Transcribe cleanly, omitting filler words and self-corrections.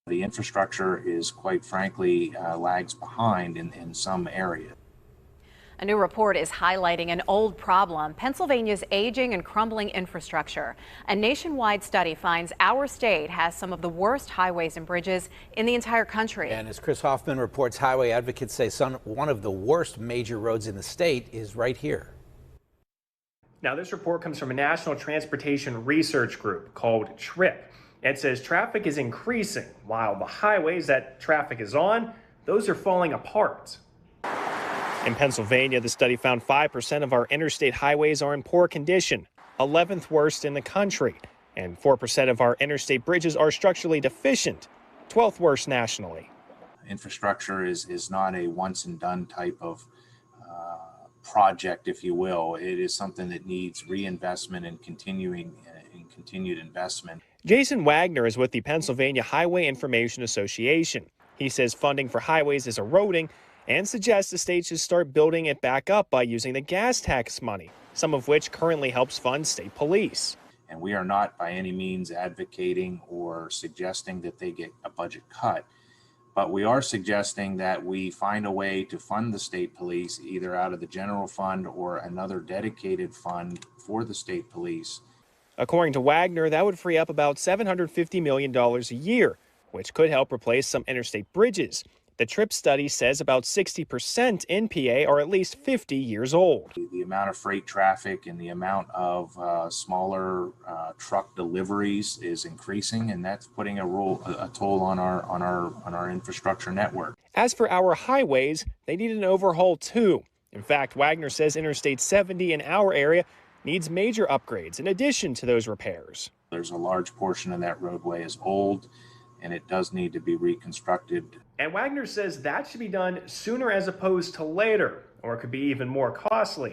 The infrastructure is, quite frankly, lags behind in some areas. A new report is highlighting an old problem, Pennsylvania's aging and crumbling infrastructure. A nationwide study finds our state has some of the worst highways and bridges in the entire country. And as Chris Hoffman reports, highway advocates say one of the worst major roads in the state is right here. Now, this report comes from a national transportation research group called TRIP. It says traffic is increasing while the highways that traffic is on, those are falling apart. In Pennsylvania, the study found 5% of our interstate highways are in poor condition, 11th worst in the country, and 4% of our interstate bridges are structurally deficient, 12th worst nationally. Infrastructure is not a once and done type of project, if you will. It is something that needs reinvestment and continued investment. Jason Wagner is with the Pennsylvania Highway Information Association. He says funding for highways is eroding and suggests the state should start building it back up by using the gas tax money, some of which currently helps fund state police. And we are not by any means advocating or suggesting that they get a budget cut, but we are suggesting that we find a way to fund the state police either out of the general fund or another dedicated fund for the state police. According to Wagner, that would free up about $750 million a year, which could help replace some interstate bridges. The TRIP study says about 60% in PA are at least 50 years old. The amount of freight traffic and the amount of smaller truck deliveries is increasing, and that's putting a toll on our infrastructure network. As for our highways, they need an overhaul too. In fact, Wagner says Interstate 70 in our area needs major upgrades in addition to those repairs. There's a large portion of that roadway is old, and it does need to be reconstructed. And Wagner says that should be done sooner as opposed to later, or it could be even more costly.